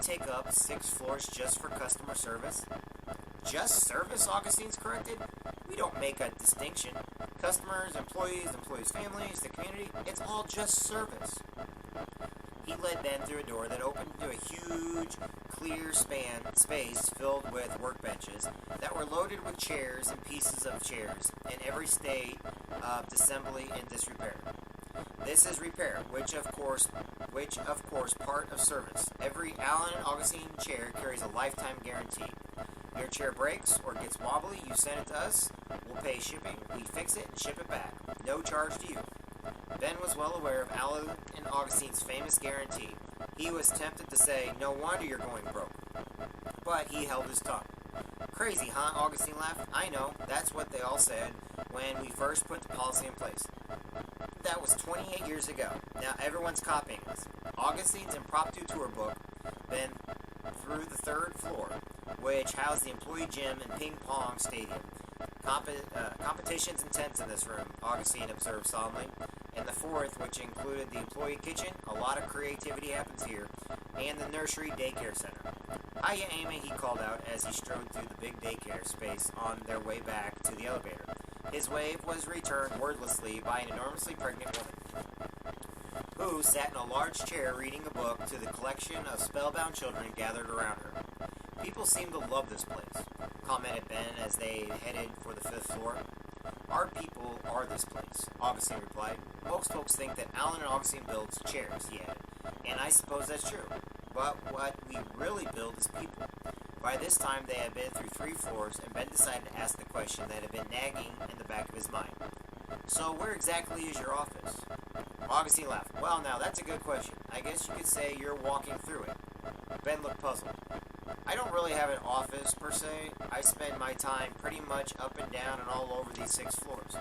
take up 6 floors just for customer service? Just service, Augustine's corrected. We don't make a distinction. Customers, employees' families, the community, it's all just service. He led Ben through a door that opened into a huge, clear space filled with workbenches that were loaded with chairs and pieces of chairs in every state of disassembly and disrepair. This is repair, which of course part of service. Every Allen and Augustine chair carries a lifetime guarantee. Your chair breaks or gets wobbly, you send it to us, we'll pay shipping, we fix it and ship it back. No charge to you. Ben was well aware of Allen and Augustine's famous guarantee. He was tempted to say, no wonder you're going broke. But he held his tongue. Crazy, huh? Augustine laughed. I know, that's what they all said when we first put the policy in place. That was 28 years ago. Now everyone's copying us. Augustine's impromptu tour book, Ben, through the 3rd floor, which housed the employee gym and ping pong stadium. Competition's intense in this room, Augustine observed solemnly. And the 4th, which included the employee kitchen, a lot of creativity happens here, and the nursery daycare center. Hiya, Amy, he called out as he strode through the big daycare space on their way back to the elevator. His wave was returned wordlessly by an enormously pregnant woman, who sat in a large chair reading a book to the collection of spellbound children gathered around her. People seem to love this place, commented Ben as they headed for the 5th floor. Our people are this place, Augustine replied. Most folks think that Allen and Augustine builds chairs, he added, and I suppose that's true. But what we really build is people. By this time they had been through 3 floors, and Ben decided to ask the question that had been nagging in the back of his mind. So where exactly is your office? Augustine laughed. Well, now that's a good question. I guess you could say you're walking through it. Ben looked puzzled. I don't really have an office, per se. I spend my time pretty much up and down and all over these 6 floors.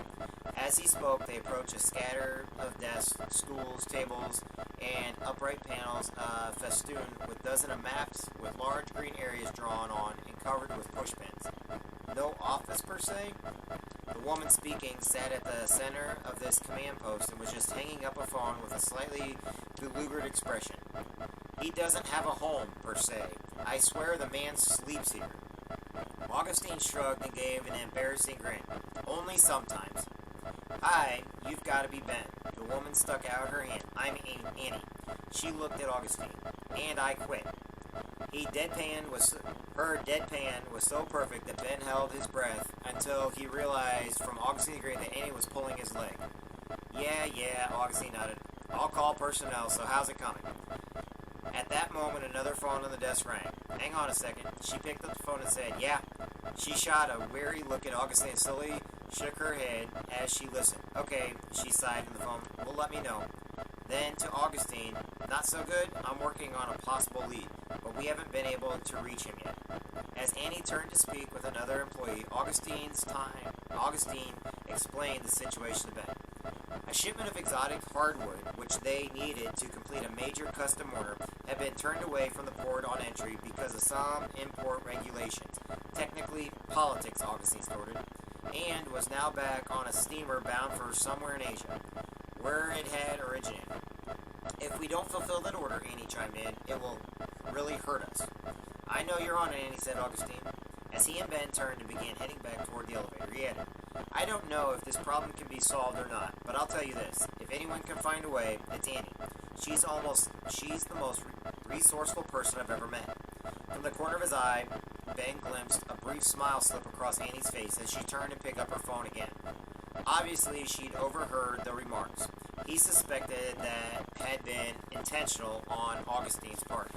As he spoke, they approached a scatter of desks, stools, tables, and upright panels festooned with dozens of maps with large green areas drawn on and covered with pushpins. No office, per se? The woman speaking sat at the center of this command post and was just hanging up a phone with a slightly beleaguered expression. He doesn't have a home, per se. I swear the man sleeps here. Augustine shrugged and gave an embarrassing grin. Only sometimes. Hi, you've got to be Ben. The woman stuck out her hand. I'm Annie. She looked at Augustine. And I quit. Her deadpan was so perfect that Ben held his breath until he realized from Augustine's grin that Annie was pulling his leg. Yeah, Augustine nodded. I'll call personnel, so how's it coming? At that moment, another phone on the desk rang. Hang on a second. She picked up the phone and said, yeah. She shot a weary look at Augustine and slowly shook her head as she listened. Okay, she sighed in the phone. Well, let me know. Then to Augustine, not so good. I'm working on a possible lead, but we haven't been able to reach him yet. As Annie turned to speak with another employee, Augustine explained the situation to Ben. A shipment of exotic hardwood, which they needed to complete a major custom order, had been turned away from the port on entry because of some import regulations, technically politics, Augustine snorted, and was now back on a steamer bound for somewhere in Asia, where it had originated. If we don't fulfill that order, Annie chimed in, it will really hurt us. I know you're on it, Annie said, Augustine. As he and Ben turned and began heading back toward the elevator, he added, I don't know if this problem can be solved or not, but I'll tell you this. If anyone can find a way, it's Annie. She's the most resourceful person I've ever met. From the corner of his eye, Ben glimpsed a brief smile slip across Annie's face as she turned and picked up her phone again. Obviously, she'd overheard the remarks. He suspected that had been intentional on Augustine's part.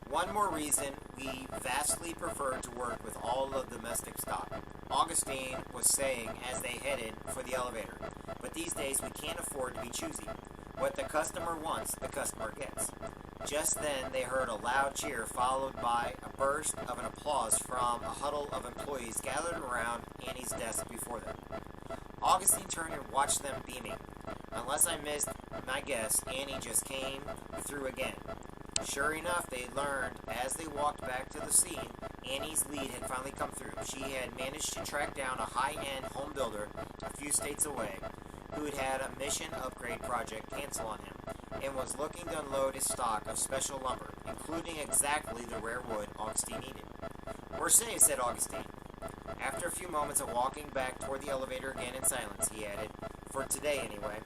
One more reason we vastly prefer to work with all of the domestic stock, Augustine was saying as they headed for the elevator. But these days we can't afford to be choosy. What the customer wants, the customer gets. Just then they heard a loud cheer followed by a burst of an applause from a huddle of employees gathered around Annie's desk before them. Augustine turned and watched them beaming. Unless I missed my guess, Annie just came through again. Sure enough, they learned as they walked back to the scene, Annie's lead had finally come through. She had managed to track down a high-end home builder a few states away who had had a mission upgrade project cancel on him. and was looking to unload his stock of special lumber, including exactly the rare wood Augustine needed. "We're safe," said Augustine. After a few moments of walking back toward the elevator again in silence, he added, "For today, anyway."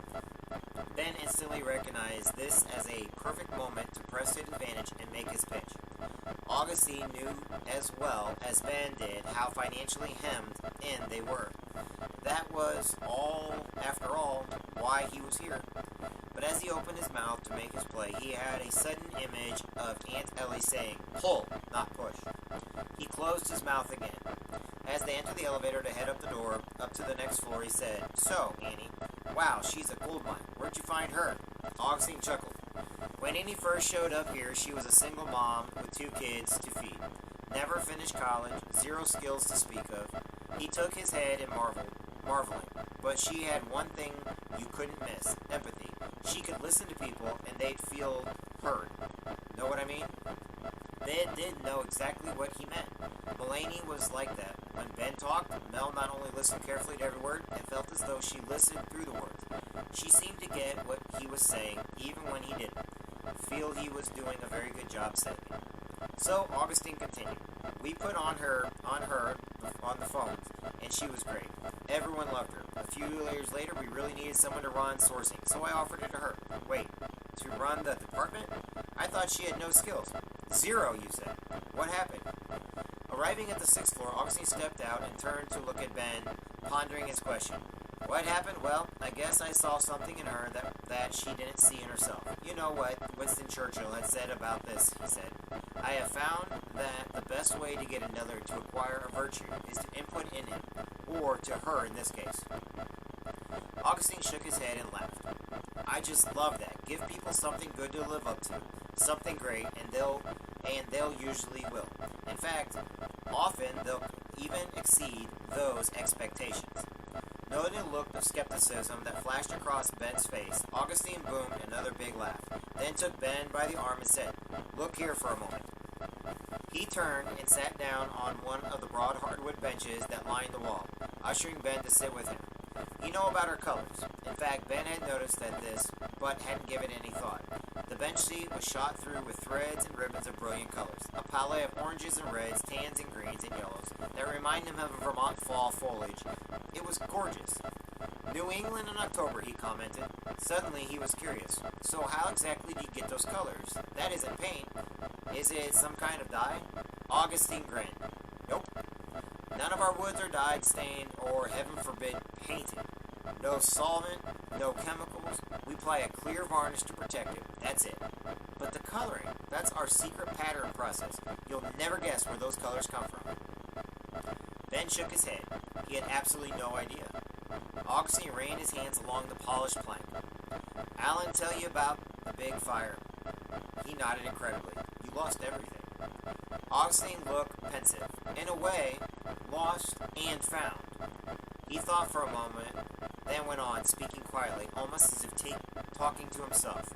Ben instantly recognized this as a perfect moment to press his advantage and make his pitch. Augustine knew as well as Ben did how financially hemmed in they were. That was after all, why he was here. But as he opened his mouth to make his play, he had a sudden image of Aunt Ellie saying, "Pull, not push." He closed his mouth again. As they entered the elevator to head up the door up to the next floor, he said, "So, Annie, wow, she's a gold mine. Where'd you find her?" Augustine chuckled. "When Annie first showed up here, she was a single mom with 2 kids to feed. Never finished college, 0 skills to speak of." He took his head and marveling. But she had one thing you couldn't miss: empathy. She could listen to people and they'd feel heard. Know what I mean? They did know exactly what he meant. Mulaney was like that. When Ben talked, Mel not only listened carefully to every word, it felt as though she listened through the words. She seemed to get what he was saying, even when he didn't feel he was doing a very good job saying it. So Augustine continued. "We put on the phones, and she was great. Everyone loved her. A few years later, we really needed someone to run sourcing, so I offered it to her." "Wait, to run the department? I thought she had no skills." "0, you said. What happened?" Arriving at the 6th floor, Augustine stepped out and turned to look at Ben, pondering his question. "What happened? Well, I guess I saw something in her that she didn't see in herself. You know what Winston Churchill had said about this," he said. "I have found that the best way to get another to acquire a virtue is to input in him, or to her in this case." Augustine shook his head and laughed. "I just love that. Give people something good to live up to, something great, and they'll usually will. In fact, often they'll even exceed those expectations." Noting a look of skepticism that flashed across Ben's face, Augustine boomed another big laugh, then took Ben by the arm and said, "Look here for a moment." He turned and sat down on one of the broad hardwood benches that lined the wall, ushering Ben to sit with him. You know about her colors. In fact, Ben had noticed this, but hadn't given any thought. The bench seat was shot through with threads and ribbons of brilliant colors, a palette of oranges and reds, tans and greens and yellows that reminded him of Vermont fall foliage. It was gorgeous. "New England in October," he commented. Suddenly he was curious. "So how exactly do you get those colors? That isn't paint. Is it some kind of dye?" Augustine grinned. "Nope. None of our woods are dyed, stained, or, heaven forbid, painted. No solvent, no chemicals. We apply a clear varnish to protect it. That's it. But the coloring, that's our secret pattern process. You'll never guess where those colors come from." Ben shook his head. He had absolutely no idea. Augustine ran his hands along the polished plank. "Alan tell you about the big fire?" He nodded incredibly. "You lost everything." Augustine looked pensive. In a way, lost and found. He thought for a moment, then went on, speaking quietly, almost as if talking to himself.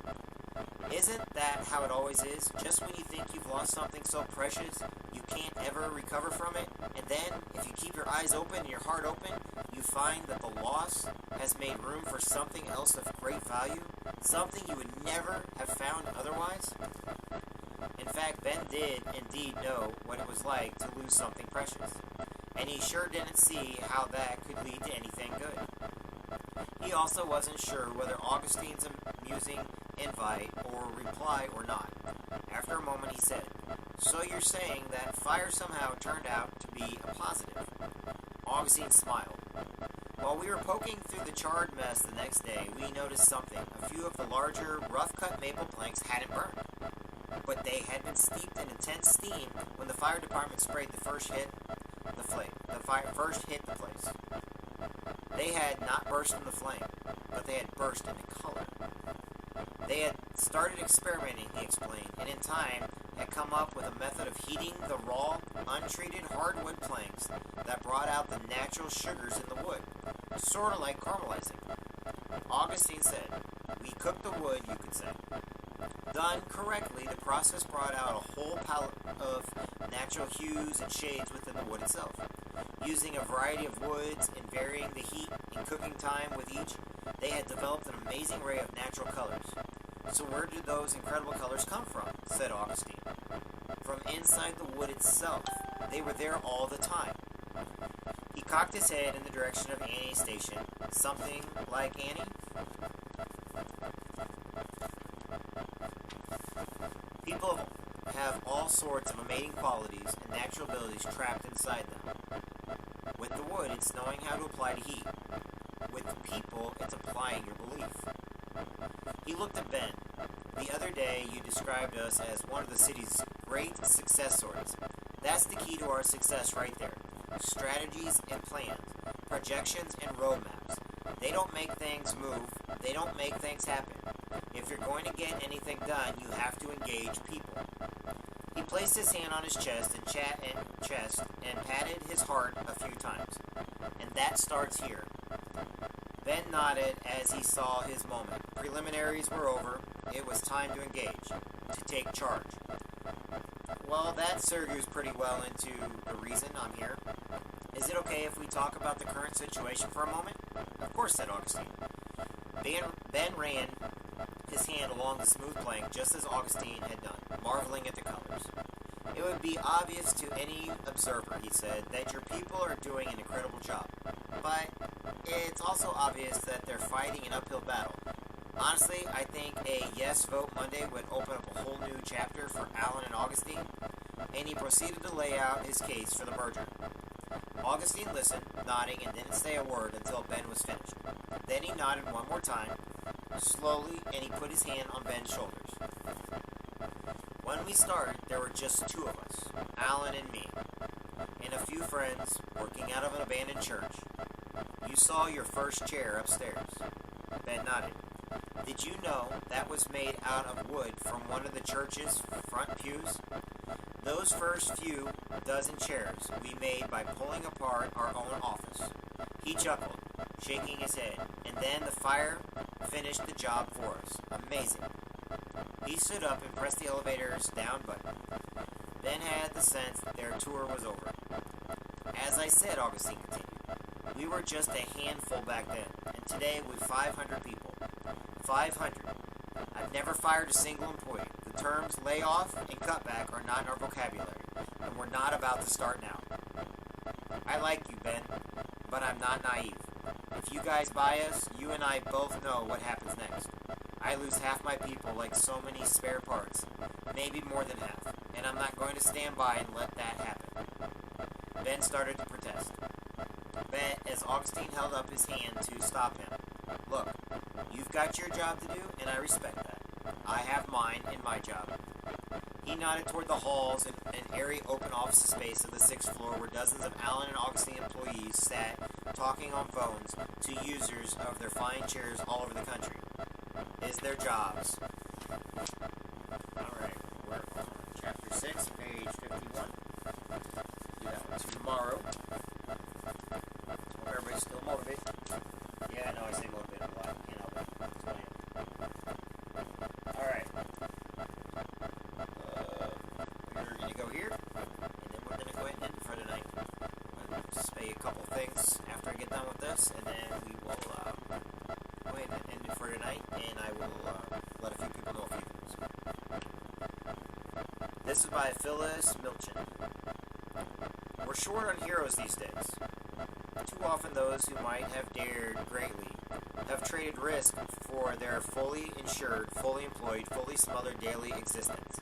"Isn't that how it always is? Just when you think you've lost something so precious, you can't ever recover from it, and then, if you keep your eyes open and your heart open, you find that the loss has made room for something else of great value, something you would never have found otherwise?" In fact, Ben did indeed know what it was like to lose something precious, and he sure didn't see how that could lead to anything good. He also wasn't sure whether Augustine's amusing invite or reply or not. After a moment he said, "So you're saying that fire somehow turned out to be a positive?" Augustine smiled. "While we were poking through the charred mess the next day, we noticed something. A few of the larger, rough-cut maple planks hadn't burned, but they had been steeped in intense steam when the fire department sprayed the first hit the place. They had not burst into flame, but they had burst into color. They had started experimenting," he explained, "and in time had come up with a method of heating the raw, untreated hardwood planks that brought out the natural sugars in the wood, sort of like caramelizing." Augustine said, "We cooked the wood, you could say. Done correctly, the process brought out a whole palette of natural hues and shades within the wood itself. Using a variety of woods and varying the heat and cooking time with each, they had developed an amazing array of natural colors. So where did those incredible colors come from? Said Augustine. From inside the wood itself. They were there all the time. He cocked his head in the direction of Annie's station. Something like Annie? People have all sorts of amazing qualities and natural abilities trapped inside them. With the wood, it's knowing how to apply to heat. With the people, it's applying your belief. He looked at Ben. The other day, you described us as one of the city's great success stories. That's the key to our success right there. Strategies and plans, projections and roadmaps. They don't make things move. They don't make things happen. If you're going to get anything done, you have to engage people. He placed his hand on his chest and patted his heart a few times. And that starts here. Ben nodded as he saw his moment. Preliminaries were over. It was time to engage, to take charge. Well, that segues pretty well into the reason I'm here. Is it okay if we talk about the current situation for a moment? Of course, said Augustine. Ben ran his hand along the smooth plank just as Augustine had done, marveling at the colors. It would be obvious to any observer, he said, that your people are doing an incredible job. But it's also obvious that they're fighting an uphill battle. Honestly, I think a yes vote Monday would open up a whole new chapter for Alan and Augustine, and he proceeded to lay out his case for the merger. Augustine listened, nodding, and didn't say a word until Ben was finished. Then he nodded one more time, slowly, and he put his hand on Ben's shoulders. When we started, there were just two of us, Alan and me, and a few friends working out of an abandoned church. You saw your first chair upstairs. Ben nodded. Did you know that was made out of wood from one of the church's front pews? Those first few dozen chairs we made by pulling apart our own office. He chuckled, shaking his head, and then the fire finished the job for us. Amazing. He stood up and pressed the elevator's down button. Ben had the sense that their tour was over. As I said, Augustine continued, we were just a handful back then, and today we're 500 people. 500. I've never fired a single employee. The terms layoff and cutback are not in our vocabulary, and we're not about to start now. I like you, Ben, but I'm not naive. If you guys buy us, you and I both know what happens next. I lose half my people like so many spare parts, maybe more than half, and I'm not going to stand by and let that happen. Ben started to protest. Ben, as Augustine held up his hand to stop him. Look, you've got your job to do, and I respect that. I have mine and my job. He nodded toward the halls and an airy open office space of the 6th floor where dozens of Allen and Augustine employees sat talking on phones to users of their fine chairs all over the country. Is their jobs. Alright, we're on chapter 6, page 51. Do that one tomorrow. Hope everybody's still motivated. Yeah, I know I say motivated a lot. Can't help it. That's who I am. Alright. We're going to go here, and then we're going to go ahead and end it for tonight. I'm going to say a couple things after I get done with this, and then we will go ahead and end it for tonight, and I will let a few people know a few things. This is by Phyllis Milchin. We're short on heroes these days. Too often those who might have dared greatly have traded risk for their fully insured, fully employed, fully smothered daily existence.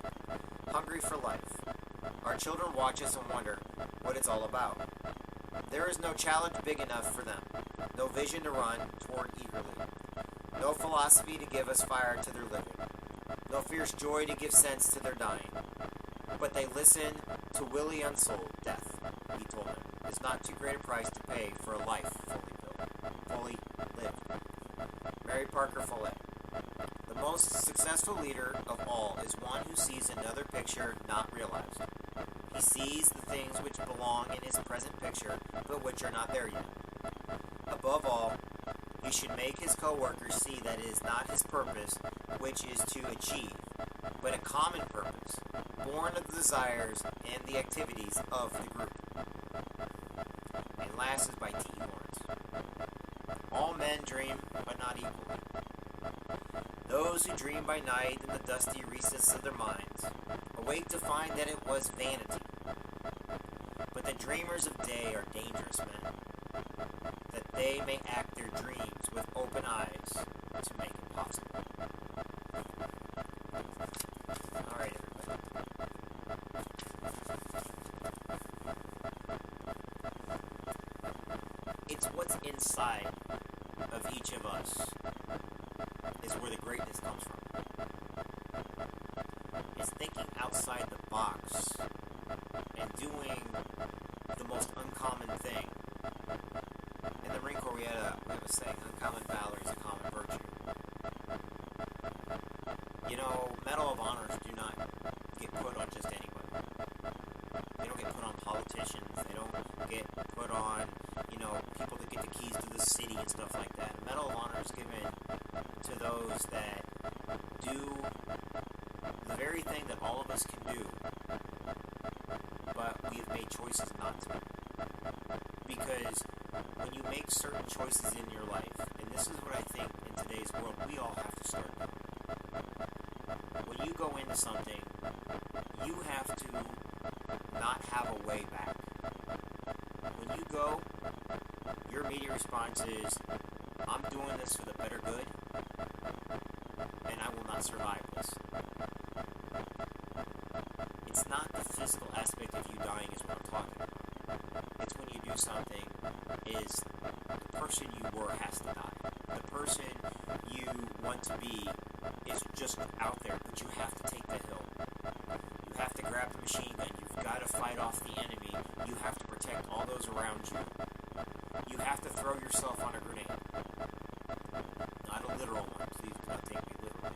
Hungry for life. Our children watch us and wonder what it's all about. There is no challenge big enough for them, no vision to run toward eagerly, no philosophy to give us fire to their living, no fierce joy to give sense to their dying. But they listen to Willie Unsold. Death, he told them, is not too great a price to pay for a life fully lived. Mary Parker Follett. The most successful leader of all is one who sees another picture not realized. He sees the things which belong in his present picture, but which are not there yet. Above all, he should make his co-workers see that it is not his purpose which is to achieve, but a common purpose, born of the desires and the activities of the group. And last is by T. Lawrence. All men dream, but not equally. Those who dream by night in the dusty recesses of their minds awake to find that it was vanity. But the dreamers of day are dangerous men, that they may act their dreams with open eyes to make it possible. Alright, everybody. It's what's inside of each of us is where the greatness comes from. It's thinking outside the box and doing the most uncommon thing. In the Marine Corps, we have a saying, uncommon valor is a common virtue. You know, Medal of Honors do not get put on just anybody. They don't get put on politicians. They don't get put on, people that get the keys to the city and stuff like that. Medal of Honor is given to those that do the very thing that all of us can do, but we have made choices not to. Because when you make certain choices in your life, and this is what I think in today's world we all have to start doing. When you go into something, you have to not have a way back. When you go, your immediate response is, I'm doing this for the better good, and I will not survive this. It's not the physical aspect of you dying is what I'm talking about. It's when you do something is the person you were has to die. The person you want to be is just out there, but you have to take the hill. You have to grab the machine gun. You've got to fight off the enemy. You have to protect all those around you. You have to throw yourself on a grenade. Not a literal one. Please do not take me literally.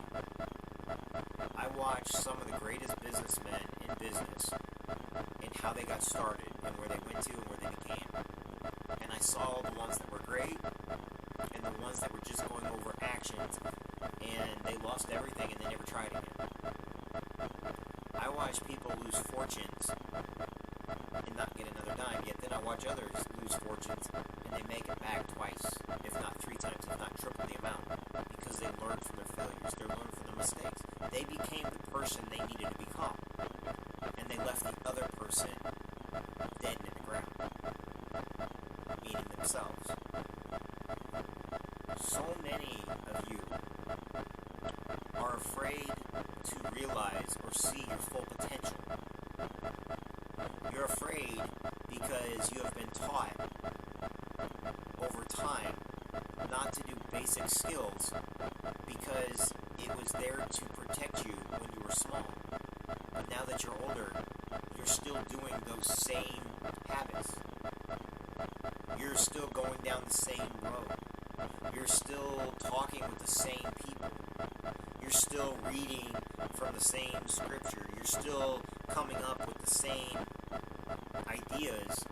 I watched some of the greatest businessmen in business and how they got started and where they went to and where they became. And I saw the ones that were great and the ones that were just going over actions and they lost everything and they never tried again. I watch people lose fortunes and not get another dime, yet then I watch others lose fortunes and they make it back twice, if not 3 times, if not triple the amount, because they learned from their failures, they learned from their mistakes. They became the person they needed to become, and they left the other person dead in the ground, meaning themselves. So many of you are afraid to realize or see your full potential. You're afraid because you have been taught over time not to do basic skills because it was there to protect you when you were small. But now that you're older, you're still doing those same habits. You're still going down the same road. You're still talking with the same people. You're still reading from the same scripture. You're still coming up with the same ideas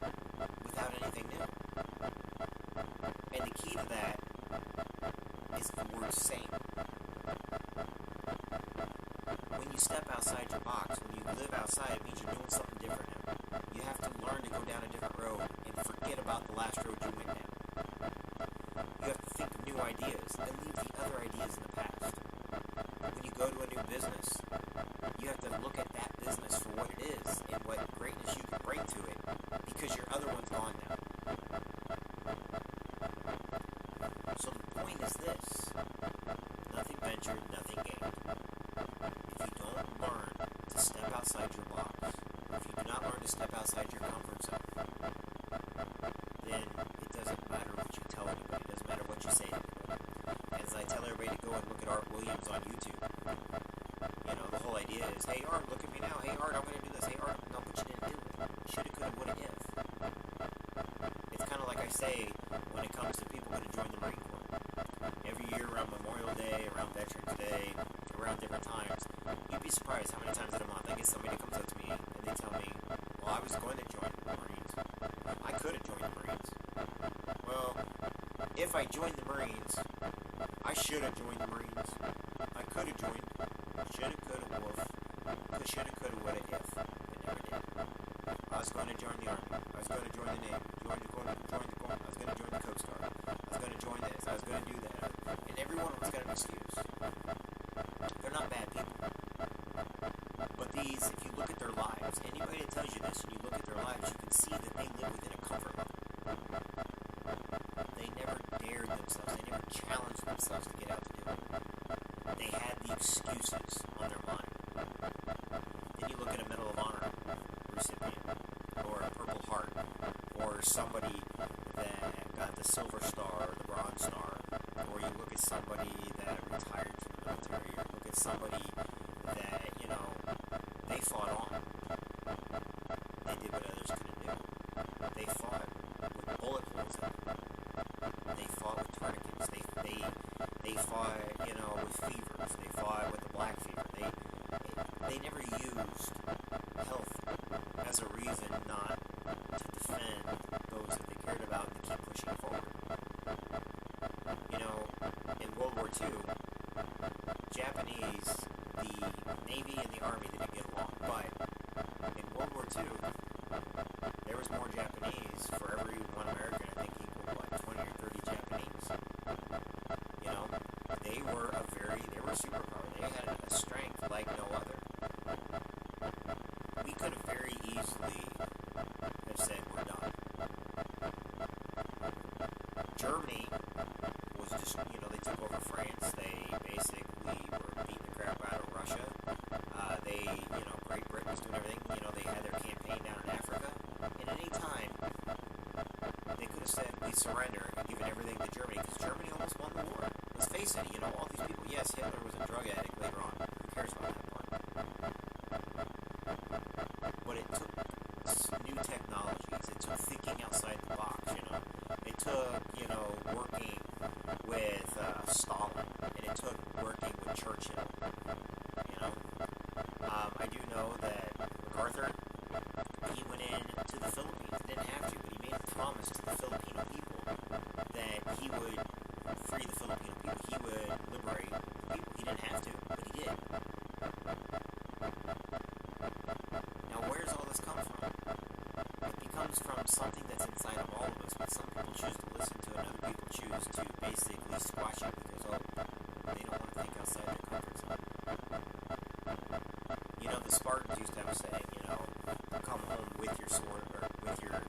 without anything new. And the key to that is the word same. When you step outside your box, when you live outside, it means you're doing something different now. You have to learn to go down a different road and forget about the last road you went down. You have to think of new ideas and leave the other ideas in the past. When you go to a new business, you have to look at that business for what it is and what greatness you can bring to it because your other one's gone now. So the point is this: nothing ventured, nothing gained. If you don't learn to step outside your box, if you do not learn to step outside your comfort zone, then it doesn't matter what you tell anybody. It doesn't matter what you say to anybody. As I tell everybody to go and look at Art Williams on YouTube. The whole idea is, hey Art, look at me now. Hey Art, I'm going to do this. Hey Art, no, but you didn't do it. Shoulda, coulda, woulda, if. It's kind of like I say when it comes to people going to join the Marine Corps. Every year around Memorial Day, around Veterans Day, around different times, you'd be surprised how many times in a month I get somebody that comes up to me and they tell me, well, I was going to join the Marines. I could have joined the Marines. Well, if I joined the Marines, I should have joined the Marines. I could have joined. Shoulda, coulda, wolf. Shoulda, coulda, woulda, if. But never did. I was going to join the Army. I was going to join the Navy. I was going to join the Coast Guard. I was going to join this. I was going to do that. And every one of them's got an excuse. these, if you look at their lives, anybody that tells you this, and you look at their lives, you can see that they live within a comfort level. They never dared themselves. They never challenged themselves to get out to do it. They had the excuses on their mind. Then you look at a Medal of Honor recipient, or a Purple Heart, or somebody that got the Silver Star or the Bronze Star, or you look at somebody that retired from the military, or look at somebody that, they fought on. They did what others couldn't do. They fought with bullet holes in them. They fought with tourniquets. They fought, with fevers. They fought with the black fever. They never used health as a reason not to defend those that they cared about and to keep pushing forward. In World War II, Japanese, the Navy and the Army didn't get along, but in World War II, there was more Japanese for every one American. I think equal, 20 or 30 Japanese. They were they were a superpower. They had a strength like no other. We could have very easily have said we're done. Germany was just, they took over France. They basically were beating the crap out of Russia. Great Britain was doing everything. They had their campaign down in Africa. And at any time, they could have said, we surrender and given everything to Germany, because Germany almost won the war. Let's face it, all these people, yes, Hitler was a drug addict later on. Who cares about that part? But it took new technologies. It took thinking outside the box, It took, working with Stalin. And it took working with Churchill. I do know that MacArthur, he went into the Philippines. He didn't have to, but he made a promise to the Filipino people that he would free the Filipino people. He would liberate the people. He didn't have to, but he did. Now, where does all this come from? It comes from something that's inside of all of us, but some people choose to listen to it, and other people choose to basically squash it because, they don't want to think outside their comfort zone. The Spartans used to have a saying, come home with your sword, or with your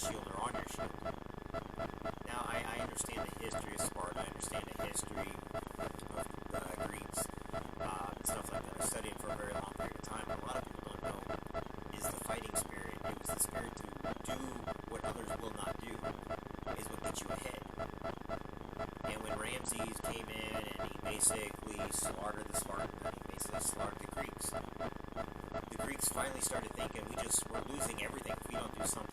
shield, or on your shield. Now, I understand the history of Sparta. I understand the history of the Greeks, and stuff like that. I studied it for a very long period of time, but a lot of people don't know is the fighting spirit. It was the spirit to do what others will not do is what gets you ahead. And when Ramses came in and he basically slaughtered the Spartans, and he basically slaughtered the Greeks finally started thinking, we're losing everything if we don't do something